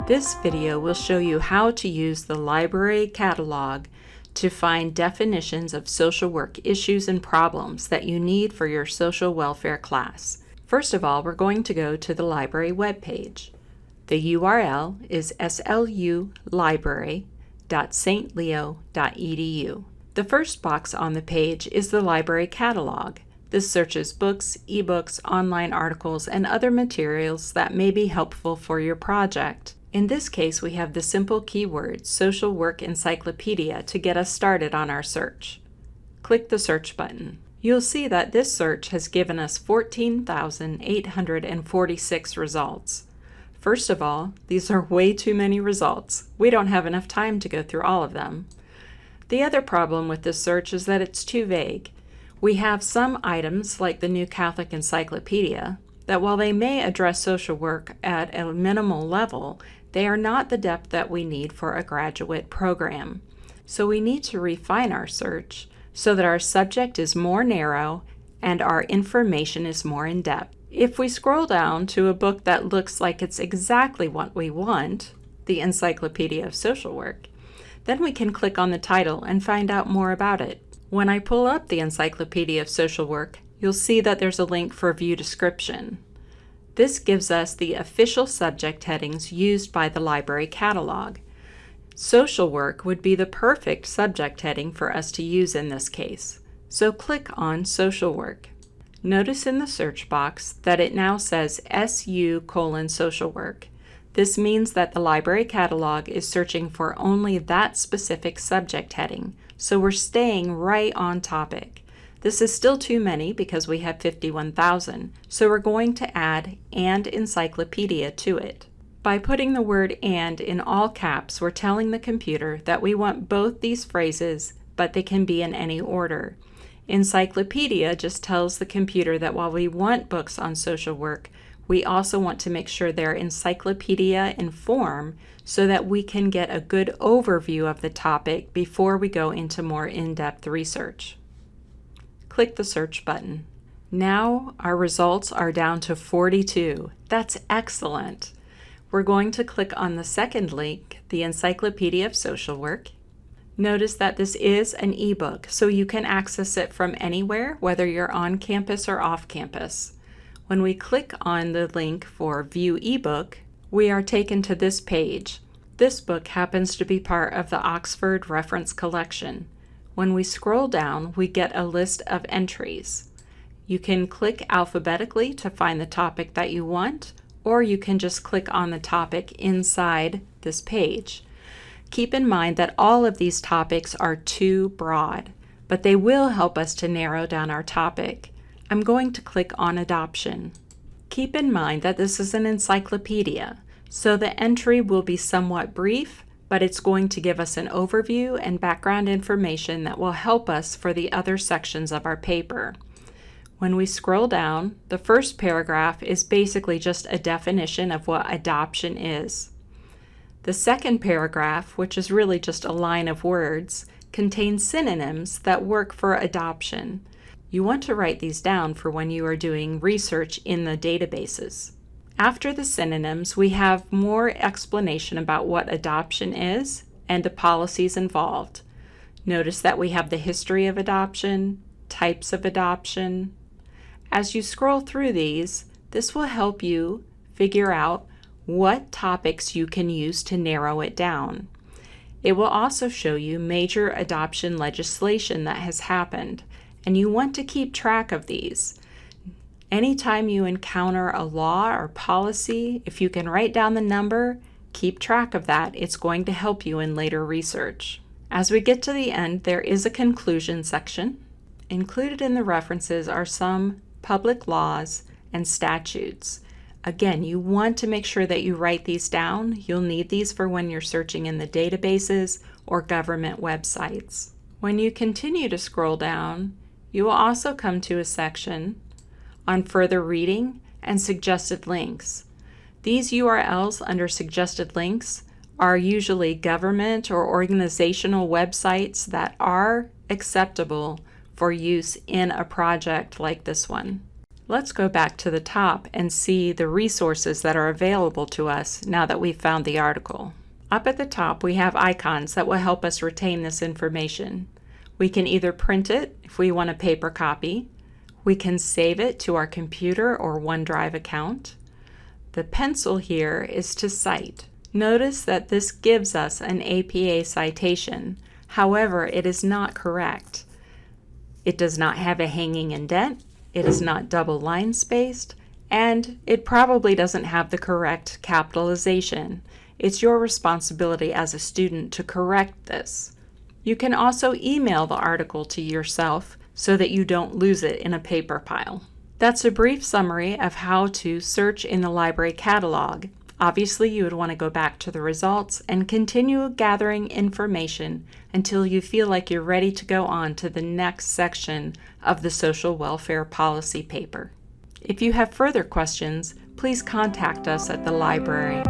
This video will show you how to use the library catalog to find definitions of social work issues and problems that you need for your social welfare class. First of all, we're going to go to the library webpage. The URL is slulibrary.stleo.edu. The first box on the page is the library catalog. This searches books, ebooks, online articles, and other materials that may be helpful for your project. In this case, we have the simple keyword Social Work Encyclopedia to get us started on our search. Click the search button. You'll see that this search has given us 14,846 results. First of all, these are way too many results. We don't have enough time to go through all of them. The other problem with this search is that it's too vague. We have some items, like the New Catholic Encyclopedia, that while they may address social work at a minimal level, they are not the depth that we need for a graduate program. So we need to refine our search so that our subject is more narrow and our information is more in-depth. If we scroll down to a book that looks like it's exactly what we want, the Encyclopedia of Social Work, then we can click on the title and find out more about it. When I pull up the Encyclopedia of Social Work, you'll see that there's a link for View Description. This gives us the official subject headings used by the library catalog. Social work would be the perfect subject heading for us to use in this case. So click on Social Work. Notice in the search box that it now says SU:social work. This means that the library catalog is searching for only that specific subject heading, so we're staying right on topic. This is still too many because we have 51,000, so we're going to add "and encyclopedia" to it. By putting the word "and" in all caps, we're telling the computer that we want both these phrases, but they can be in any order. Encyclopedia just tells the computer that while we want books on social work, we also want to make sure they're encyclopedia in form so that we can get a good overview of the topic before we go into more in-depth research. Click the search button. Now our results are down to 42. That's excellent. We're going to click on the second link, the Encyclopedia of Social Work. Notice that this is an ebook, so you can access it from anywhere, whether you're on campus or off campus. When we click on the link for View eBook, we are taken to this page. This book happens to be part of the Oxford Reference Collection. When we scroll down, we get a list of entries. You can click alphabetically to find the topic that you want, or you can just click on the topic inside this page. Keep in mind that all of these topics are too broad, but they will help us to narrow down our topic. I'm going to click on Adoption. Keep in mind that this is an encyclopedia, so the entry will be somewhat brief, but it's going to give us an overview and background information that will help us for the other sections of our paper. When we scroll down, the first paragraph is basically just a definition of what adoption is. The second paragraph, which is really just a line of words, contains synonyms that work for adoption. You want to write these down for when you are doing research in the databases. After the synonyms, we have more explanation about what adoption is and the policies involved. Notice that we have the history of adoption, types of adoption. As you scroll through these, this will help you figure out what topics you can use to narrow it down. It will also show you major adoption legislation that has happened, and you want to keep track of these. Anytime you encounter a law or policy, if you can write down the number, keep track of that. It's going to help you in later research. As we get to the end, there is a conclusion section. Included in the references are some public laws and statutes. Again, you want to make sure that you write these down. You'll need these for when you're searching in the databases or government websites. When you continue to scroll down, you will also come to a section on further reading and suggested links. These URLs under suggested links are usually government or organizational websites that are acceptable for use in a project like this one. Let's go back to the top and see the resources that are available to us now that we've found the article. Up at the top, we have icons that will help us retain this information. We can either print it if we want a paper copy. We can save it to our computer or OneDrive account. The pencil here is to cite. Notice that this gives us an APA citation. However, it is not correct. It does not have a hanging indent, it is not double line spaced, and it probably doesn't have the correct capitalization. It's your responsibility as a student to correct this. You can also email the article to yourself so that you don't lose it in a paper pile. That's a brief summary of how to search in the library catalog. Obviously, you would want to go back to the results and continue gathering information until you feel like you're ready to go on to the next section of the social welfare policy paper. If you have further questions, please contact us at the library.